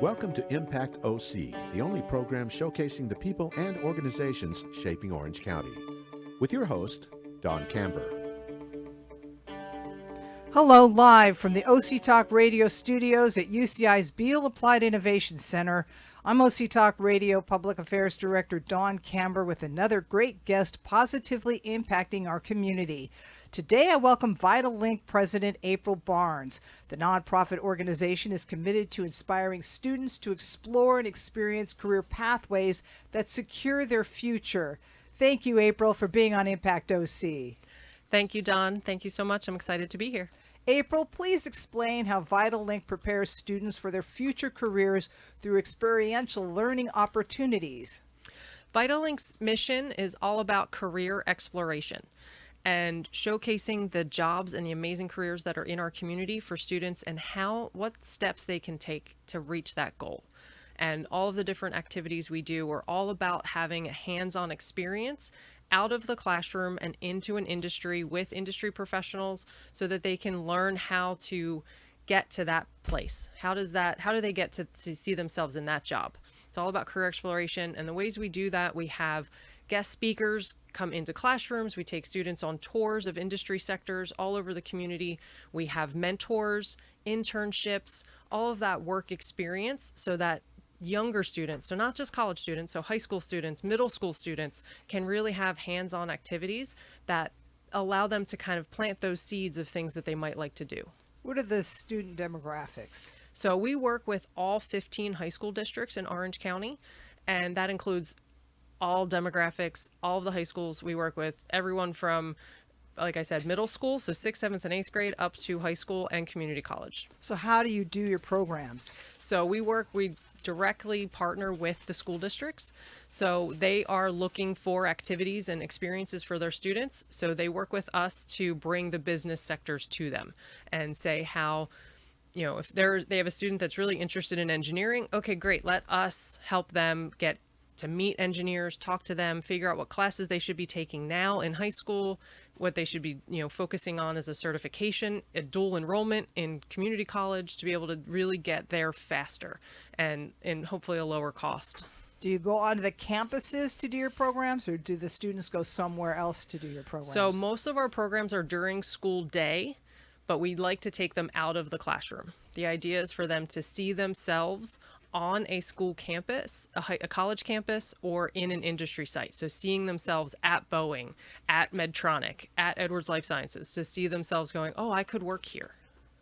Welcome to Impact OC, the only program showcasing the people and organizations shaping Orange County. With your host, Don Camber. Hello, live from the OC Talk Radio studios at UCI's Beal Applied Innovation Center. I'm OC Talk Radio Public Affairs Director Don Camber with another great guest positively impacting our community. Today, I welcome VitalLink President April Barnes. The nonprofit organization is committed to inspiring students to explore and experience career pathways that secure their future. Thank you, April, for being on Impact OC. Thank you, Don. Thank you so much. I'm excited to be here. April, please explain how VitalLink prepares students for their future careers through experiential learning opportunities. VitalLink's mission is all about career exploration and showcasing the jobs and the amazing careers that are in our community for students and what steps they can take to reach that goal. And all of the different activities we do are all about having a hands-on experience out of the classroom and into an industry with industry professionals so that they can learn how to get to that place. How do they get to see themselves in that job? It's all about career exploration, and the ways we do that, we have guest speakers come into classrooms. We take students on tours of industry sectors all over the community. We have mentors, internships, all of that work experience so that younger students, so not just college students, so high school students, middle school students can really have hands-on activities that allow them to kind of plant those seeds of things that they might like to do. What are the student demographics? So we work with all 15 high school districts in Orange County, and that includes all demographics, all of the high schools. We work with everyone from, like I said, middle school, so 6th, 7th, and 8th grade, up to high school and community college. So how do you do your programs? So we directly partner with the school districts. So they are looking for activities and experiences for their students. So they work with us to bring the business sectors to them and say how, if they have a student that's really interested in engineering, okay, great. Let us help them get to meet engineers, talk to them, figure out what classes they should be taking now in high school, what they should be, focusing on as a certification, a dual enrollment in community college to be able to really get there faster and hopefully a lower cost. Do you go onto the campuses to do your programs, or do the students go somewhere else to do your programs? So most of our programs are during school day, but we'd like to take them out of the classroom. The idea is for them to see themselves on a school campus, a college campus, or in an industry site. So seeing themselves at Boeing, at Medtronic, at Edwards Life Sciences, to see themselves going, oh, I could work here.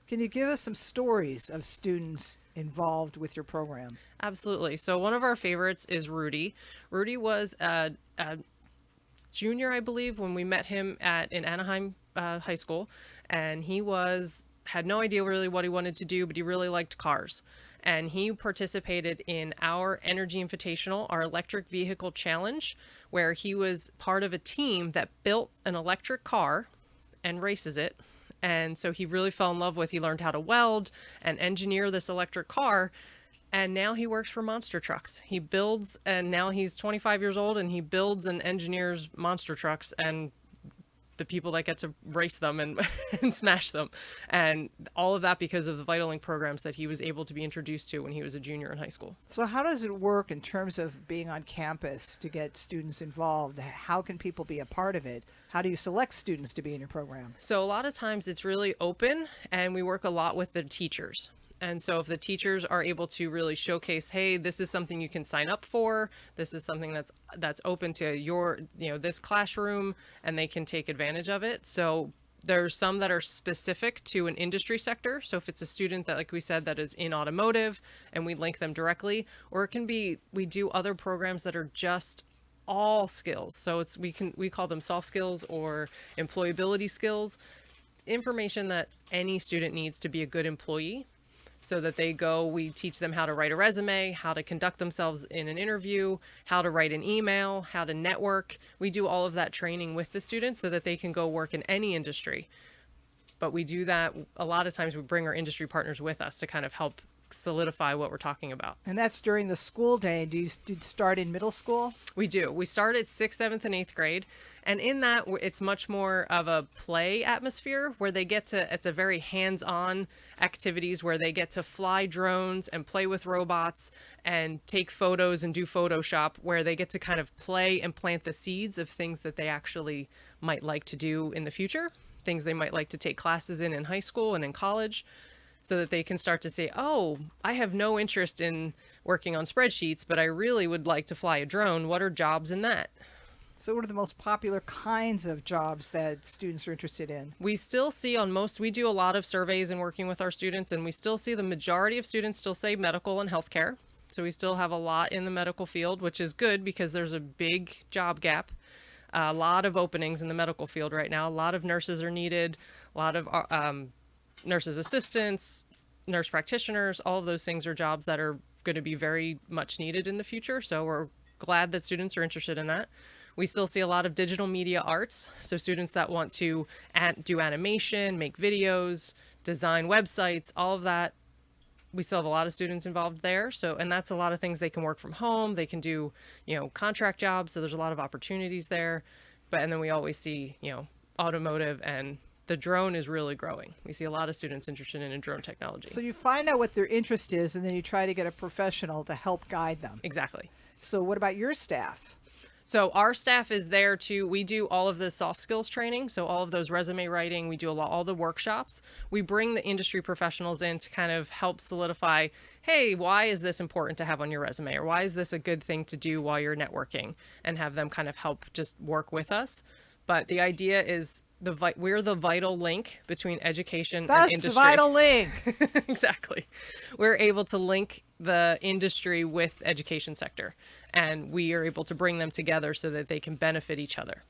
Can you give us some stories of students involved with your program? Absolutely. So one of our favorites is Rudy. Rudy was a junior, I believe, when we met him in Anaheim High School, and he had no idea really what he wanted to do, but he really liked cars. And he participated in our Energy Invitational, our electric vehicle challenge, where he was part of a team that built an electric car and races it. And so he really fell in love he learned how to weld and engineer this electric car. And now he works for monster trucks. He builds, and now he's 25 years old, and he builds and engineers monster trucks and the people that get to race them and smash them. And all of that because of the VitalLink programs that he was able to be introduced to when he was a junior in high school. So how does it work in terms of being on campus to get students involved? How can people be a part of it? How do you select students to be in your program? So a lot of times it's really open, and we work a lot with the teachers. And so if the teachers are able to really showcase, hey, this is something you can sign up for, this is something that's open to your, this classroom, and they can take advantage of it. So there's some that are specific to an industry sector. So if it's a student that, like we said, that is in automotive, and we link them directly, or it can be, we do other programs that are just all skills. So we call them soft skills or employability skills, information that any student needs to be a good employee. So that we teach them how to write a resume, how to conduct themselves in an interview, how to write an email, how to network. We do all of that training with the students so that they can go work in any industry. But we do that, a lot of times we bring our industry partners with us to kind of help solidify what we're talking about. And that's during the school day. Do you start in middle school? We do. We start at 6th, 7th, and 8th grade. And in that, it's much more of a play atmosphere where they get to, it's a very hands-on activities where they get to fly drones and play with robots and take photos and do Photoshop, where they get to kind of play and plant the seeds of things that they actually might like to do in the future, things they might like to take classes in high school and in college, so that they can start to say, oh, I have no interest in working on spreadsheets, but I really would like to fly a drone. What are jobs in that? So what are the most popular kinds of jobs that students are interested in? We still see we do a lot of surveys and working with our students, and we still see the majority of students still say medical and healthcare. So we still have a lot in the medical field, which is good because there's a big job gap. A lot of openings in the medical field right now. A lot of nurses are needed, a lot of nurses assistants, nurse practitioners. All of those things are jobs that are going to be very much needed in the future. So we're glad that students are interested in that. We still see a lot of digital media arts. So students that want to do animation, make videos, design websites, all of that. We still have a lot of students involved there. So, and that's a lot of things they can work from home. They can do, contract jobs. So there's a lot of opportunities there. And then we always see, automotive, and the drone is really growing. We see a lot of students interested in drone technology. So you find out what their interest is, and then you try to get a professional to help guide them. Exactly. So what about your staff? So our staff is there we do all of the soft skills training. So all of those resume writing, we do all the workshops. We bring the industry professionals in to kind of help solidify, hey, why is this important to have on your resume? Or why is this a good thing to do while you're networking? And have them kind of help just work with us. But the idea is we're the vital link between education and industry. That's the vital link. Exactly. We're able to link the industry with education sector, and we are able to bring them together so that they can benefit each other.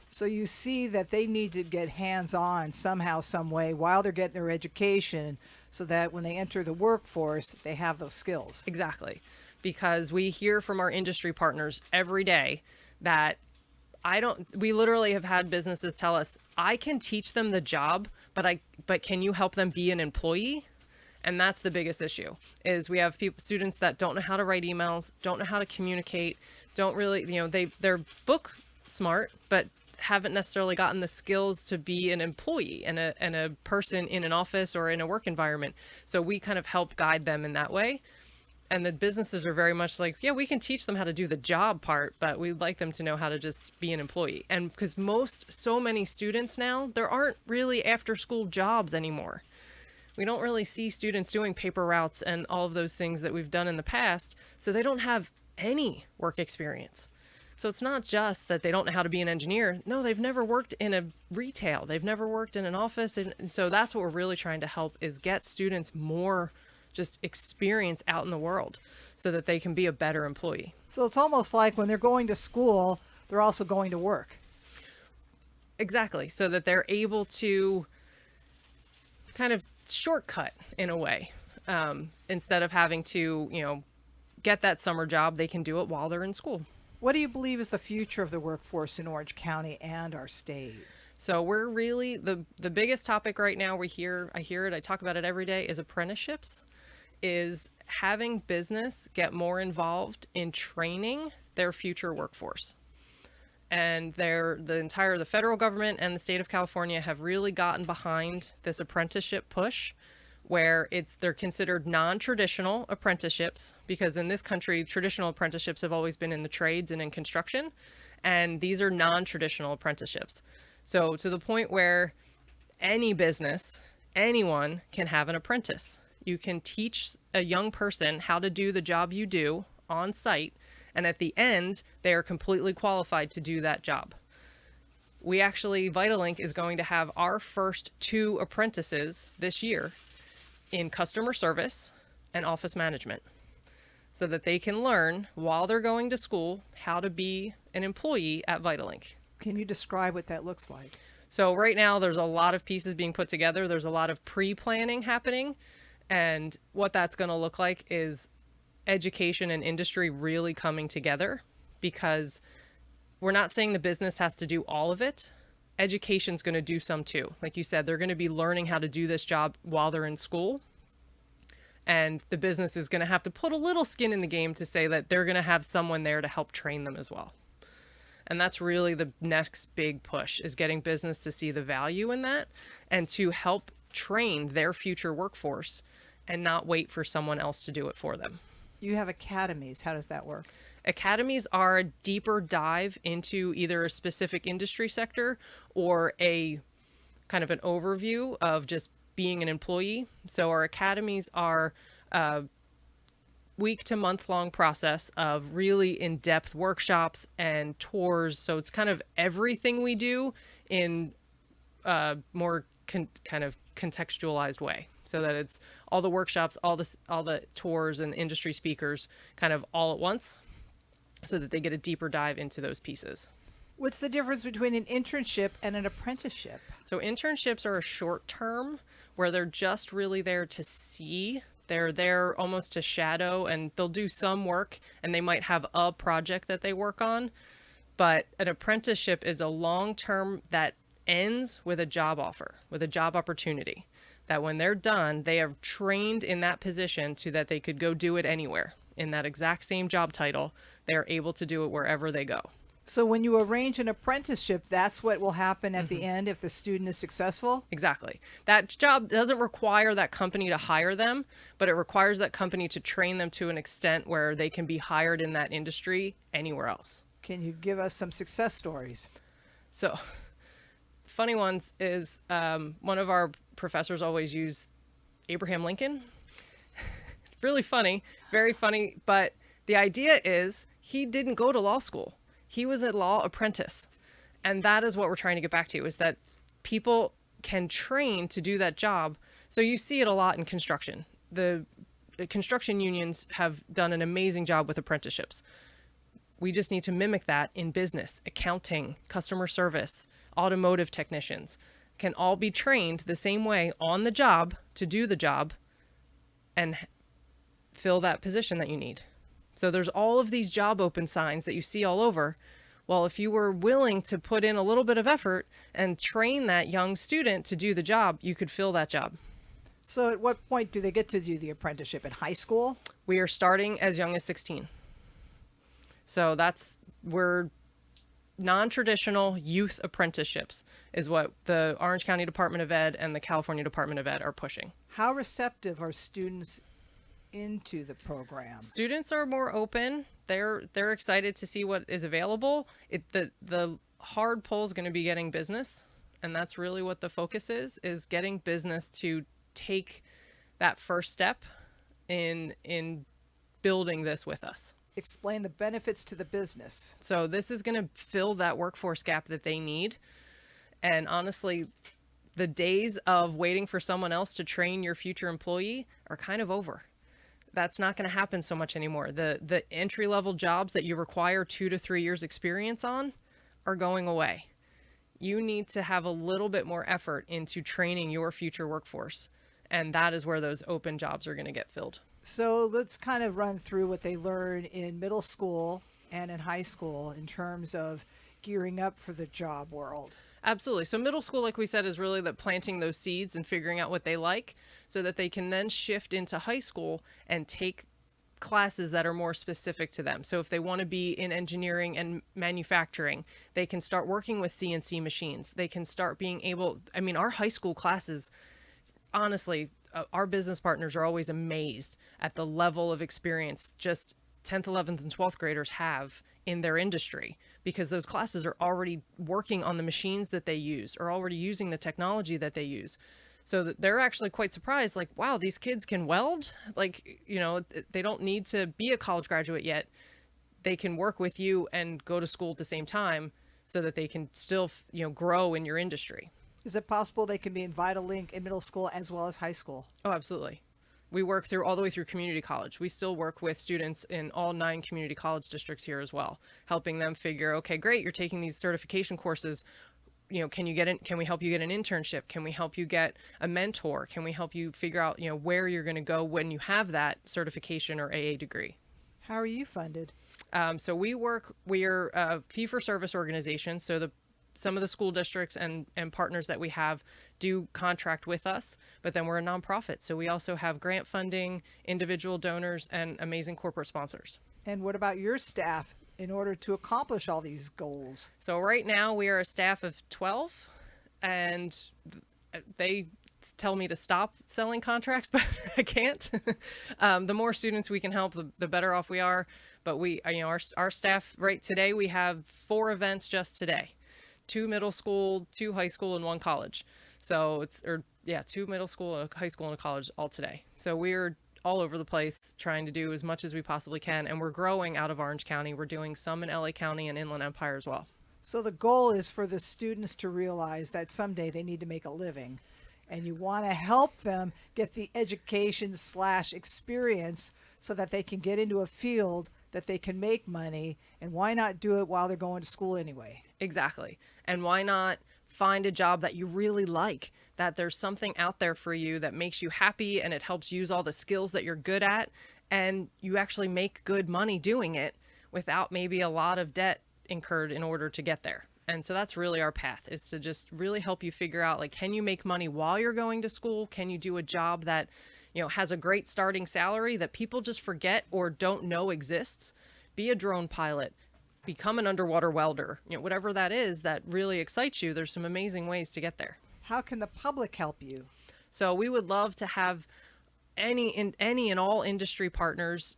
So you see that they need to get hands-on somehow, some way while they're getting their education, so that when they enter the workforce, they have those skills. Exactly. Because we hear from our industry partners every day that we literally have had businesses tell us, I can teach them the job, but can you help them be an employee? And that's the biggest issue, is we have students that don't know how to write emails, don't know how to communicate, don't really, they're book smart, but haven't necessarily gotten the skills to be an employee and a person in an office or in a work environment. So we kind of help guide them in that way. And the businesses are very much like, yeah, we can teach them how to do the job part, but we'd like them to know how to just be an employee. And because so many students now, there aren't really after school jobs anymore. We don't really see students doing paper routes and all of those things that we've done in the past. So they don't have any work experience. So it's not just that they don't know how to be an engineer. No, they've never worked in a retail. They've never worked in an office. And so that's what we're really trying to help, is get students more just experience out in the world so that they can be a better employee. So it's almost like when they're going to school, they're also going to work. Exactly. So that they're able to kind of shortcut in a way. Instead of having to, get that summer job, they can do it while they're in school. What do you believe is the future of the workforce in Orange County and our state? So we're really, the biggest topic right now I hear it, I talk about it every day, is apprenticeships, is having business get more involved in training their future workforce. And the federal government and the state of California have really gotten behind this apprenticeship push, where they're considered non-traditional apprenticeships, because in this country, traditional apprenticeships have always been in the trades and in construction, and these are non-traditional apprenticeships. So to the point where any business, anyone can have an apprentice. You can teach a young person how to do the job you do on site, and at the end, they are completely qualified to do that job. Vitalink is going to have our first 2 apprentices this year in customer service and office management, so that they can learn while they're going to school how to be an employee at Vitalink. Can you describe what that looks like? So right now there's a lot of pieces being put together. There's a lot of pre-planning happening. And what that's going to look like is education and industry really coming together, because we're not saying the business has to do all of it. Education's going to do some too. Like you said, they're going to be learning how to do this job while they're in school. And the business is going to have to put a little skin in the game to say that they're going to have someone there to help train them as well. And that's really the next big push, is getting business to see the value in that and to help train their future workforce and not wait for someone else to do it for them. You have academies. How does that work? Academies are a deeper dive into either a specific industry sector or a kind of an overview of just being an employee. So our academies are a week to month long process of really in-depth workshops and tours. So it's kind of everything we do in a more kind of contextualized way, so that it's all the workshops, all the tours and industry speakers kind of all at once, so that they get a deeper dive into those pieces. What's the difference between an internship and an apprenticeship? So internships are a short term where they're just really there to see. They're there almost to shadow, and they'll do some work and they might have a project that they work on. But an apprenticeship is a long term that ends with a job offer, with a job opportunity, that when they're done, they are trained in that position so that they could go do it anywhere in that exact same job title. They are able to do it wherever they go. So when you arrange an apprenticeship, that's what will happen at the end if the student is successful? Exactly. That job doesn't require that company to hire them, but it requires that company to train them to an extent where they can be hired in that industry anywhere else. Can you give us some success stories? So funny ones is one of our professors always used Abraham Lincoln. Really funny, very funny. But the idea is he didn't go to law school. He was a law apprentice. And that is what we're trying to get back to, is that people can train to do that job. So you see it a lot in construction. The construction unions have done an amazing job with apprenticeships. We just need to mimic that in business, accounting, customer service, automotive technicians can all be trained the same way on the job to do the job and fill that position that you need. So there's all of these job open signs that you see all over. Well, if you were willing to put in a little bit of effort and train that young student to do the job, you could fill that job. So at what point do they get to do the apprenticeship? In high school? We are starting as young as 16. So we're non-traditional youth apprenticeships is what the Orange County Department of Ed and the California Department of Ed are pushing. How receptive are students into the program? Students are more open. They're excited to see what is available. The hard pull is going to be getting business, and that's really what the focus is getting business to take that first step in building this with us. Explain the benefits to the business. So this is going to fill that workforce gap that they need. And honestly, the days of waiting for someone else to train your future employee are kind of over. That's not going to happen so much anymore. The entry-level jobs that you require 2 to 3 years experience on are going away. You need to have a little bit more effort into training your future workforce. And that is where those open jobs are going to get filled. So let's kind of run through what they learn in middle school and in high school in terms of gearing up for the job world. Absolutely. So middle school, like we said, is really the planting those seeds and figuring out what they like so that they can then shift into high school and take classes that are more specific to them. So if they want to be in engineering and manufacturing, they can start working with CNC machines. They can start being able, our high school classes, honestly, our business partners are always amazed at the level of experience just 10th, 11th, and 12th graders have in their industry, because those classes are already working on the machines that they use, or already using the technology that they use. So that they're actually quite surprised, like, wow, these kids can weld? Like, they don't need to be a college graduate yet. They can work with you and go to school at the same time so that they can still, grow in your industry. Is it possible they can be in VitaLink in middle school as well as high school? Oh, absolutely. We work all the way through community college. We still work with students in all 9 community college districts here as well, helping them figure, okay, great, you're taking these certification courses. Can we help you get an internship? Can we help you get a mentor? Can we help you figure out, where you're going to go when you have that certification or AA degree? How are you funded? So we're a fee-for-service organization. So the some of the school districts and partners that we have do contract with us, but then we're a nonprofit. So we also have grant funding, individual donors, and amazing corporate sponsors. And what about your staff in order to accomplish all these goals? So right now we are a staff of 12, and they tell me to stop selling contracts, but I can't. The more students we can help, the better off we are. But our staff right today, we have 4 events just today, 2 middle school, 2 high school, and 1 college. So 2 middle school, a high school, and a college all today. So we're all over the place trying to do as much as we possibly can. And we're growing out of Orange County. We're doing some in LA County and Inland Empire as well. So the goal is for the students to realize that someday they need to make a living, and you want to help them get the education/experience so that they can get into a field that they can make money. And why not do it while they're going to school anyway? Exactly. And why not find a job that you really like, that there's something out there for you that makes you happy and it helps use all the skills that you're good at, and you actually make good money doing it without maybe a lot of debt incurred in order to get there. And so that's really our path, is to just really help you figure out, like, can you make money while you're going to school? Can you do a job that, has a great starting salary that people just forget or don't know exists? Be a drone pilot, become an underwater welder, whatever that is that really excites you. There's some amazing ways to get there. How can the public help you? So we would love to have any and all industry partners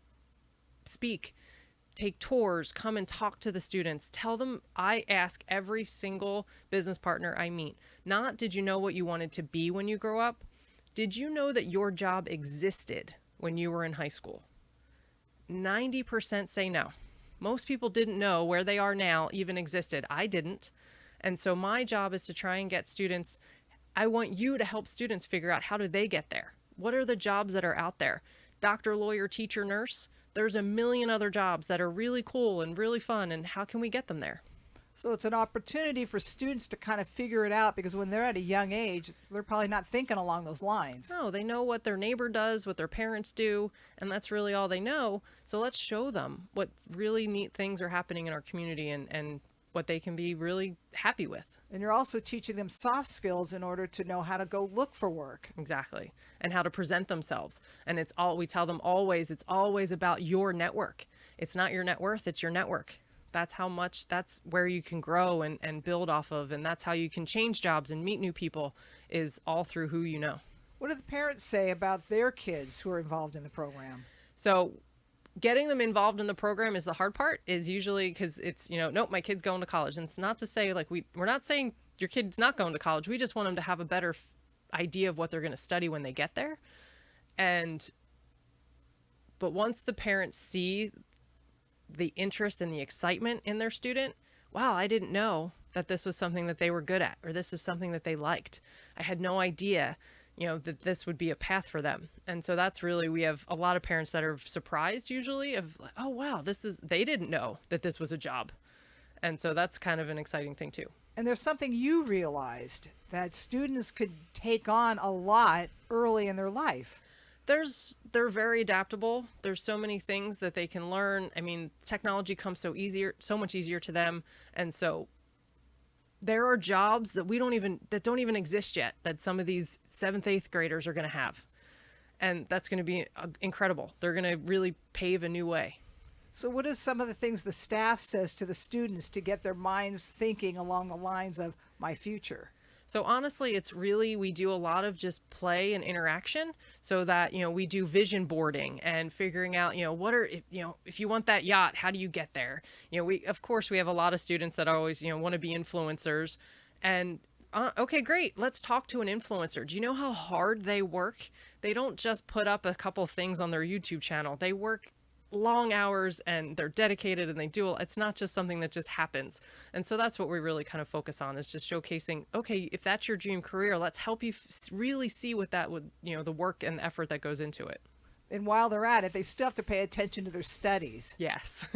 speak, take tours, come and talk to the students. Tell them, I ask every single business partner I meet, not did you know what you wanted to be when you grow up? Did you know that your job existed when you were in high school? 90% say no. Most people didn't know where they are now even existed. I didn't. And so my job is to try and get students, I want you to help students figure out, how do they get there? What are the jobs that are out there? Doctor, lawyer, teacher, nurse. There's a million other jobs that are really cool and really fun, and how can we get them there? So it's an opportunity for students to kind of figure it out, because when they're at a young age, they're probably not thinking along those lines. No, they know what their neighbor does, what their parents do, and that's really all they know. So let's show them what really neat things are happening in our community and what they can be really happy with. And you're also teaching them soft skills in order to know how to go look for work. Exactly. And how to present themselves. And we tell them always, it's always about your network. It's not your net worth, it's your network. That's where you can grow and build off of. And that's how you can change jobs and meet new people, is all through who you know. What do the parents say about their kids who are involved in the program? So getting them involved in the program is the hard part, is usually because it's, nope, my kid's going to college. And it's not to say, like, we're not saying your kid's not going to college. We just want them to have a better idea of what they're going to study when they get there. But once the parents see the interest and the excitement in their student, wow, I didn't know that this was something that they were good at, or this was something that they liked. I had no idea, that this would be a path for them. And so that's really, we have a lot of parents that are surprised usually of, oh, wow, they didn't know that this was a job. And so that's kind of an exciting thing too. And there's something you realized, that students could take on a lot early in their life. They're very adaptable. There's so many things that they can learn. I mean, technology comes so much easier to them. And so there are jobs that don't even exist yet, that some of these 7th, 8th graders are going to have. And that's going to be incredible. They're going to really pave a new way. So what is some of the things the staff says to the students to get their minds thinking along the lines of my future? So honestly, we do a lot of just play and interaction, so that, we do vision boarding and figuring out, if you want that yacht, how do you get there? Of course, we have a lot of students that always, want to be influencers, and okay, great. Let's talk to an influencer. Do you know how hard they work? They don't just put up a couple things on their YouTube channel. They work long hours, and they're dedicated, and it's not just something that just happens. And so that's what we really kind of focus on, is just showcasing, okay, if that's your dream career, let's help you really see what that would, the work and effort that goes into it. And while they're at it, they still have to pay attention to their studies. Yes.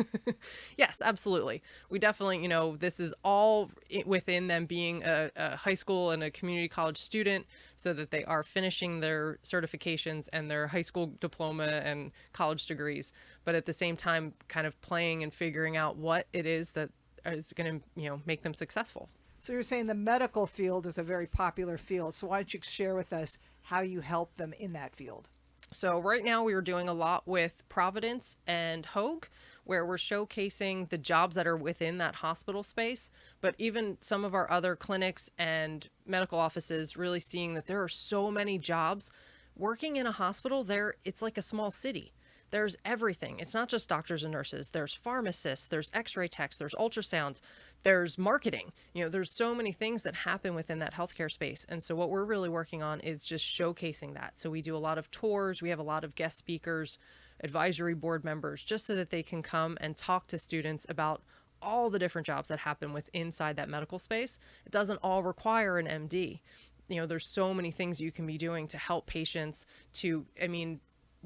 Yes, absolutely. We definitely, this is all within them being a high school and a community college student, so that they are finishing their certifications and their high school diploma and college degrees, but at the same time kind of playing and figuring out what it is that is going to, make them successful. So you're saying the medical field is a very popular field. So why don't you share with us how you help them in that field? So right now we are doing a lot with Providence and Hoag, where we're showcasing the jobs that are within that hospital space, but even some of our other clinics and medical offices really seeing that there are so many jobs. Working in a hospital there, it's like a small city. There's everything. It's not just doctors and nurses. There's pharmacists, there's x-ray techs, there's ultrasounds, there's marketing. There's so many things that happen within that healthcare space. And so what we're really working on is just showcasing that. So we do a lot of tours. We have a lot of guest speakers, advisory board members, just so that they can come and talk to students about all the different jobs that happen inside that medical space. It doesn't all require an MD. There's so many things you can be doing to help patients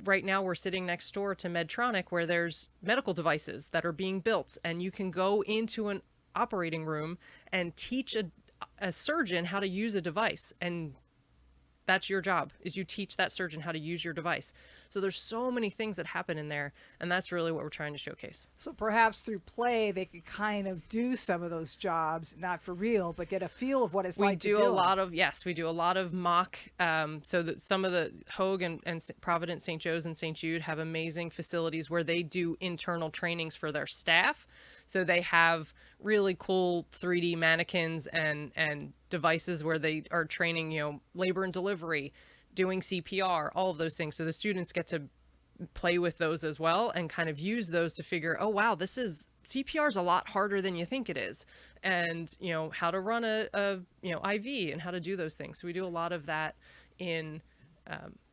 right now we're sitting next door to Medtronic, where there's medical devices that are being built, and you can go into an operating room and teach a surgeon how to use a device. And that's your job, is you teach that surgeon how to use your device. So there's so many things that happen in there, and that's really what we're trying to showcase. So perhaps through play, they could kind of do some of those jobs, not for real, but get a feel of what it's like to do We do a lot of mock. So that some of the Hoag and Providence, St. Joe's, and St. Jude have amazing facilities where they do internal trainings for their staff. So they have really cool 3D mannequins and devices where they are training, labor and delivery, doing CPR, all of those things. So the students get to play with those as well and kind of use those to figure, oh, wow, CPR is a lot harder than you think it is. And, how to run a IV and how to do those things. So we do a lot of that in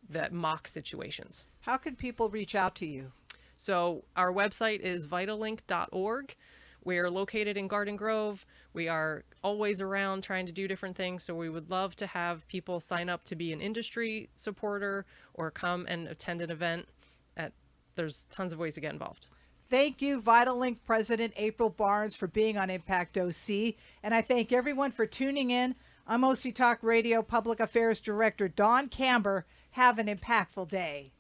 the mock situations. How can people reach out to you? So our website is vitallink.org. We are located in Garden Grove. We are always around trying to do different things. So we would love to have people sign up to be an industry supporter or come and attend an event. There's tons of ways to get involved. Thank you, VitalLink President April Barnes, for being on Impact OC. And I thank everyone for tuning in. I'm OC Talk Radio Public Affairs Director Dawn Camber. Have an impactful day.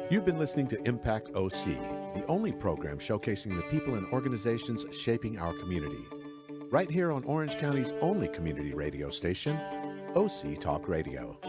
You've been listening to Impact OC, the only program showcasing the people and organizations shaping our community. Right here on Orange County's only community radio station, OC Talk Radio.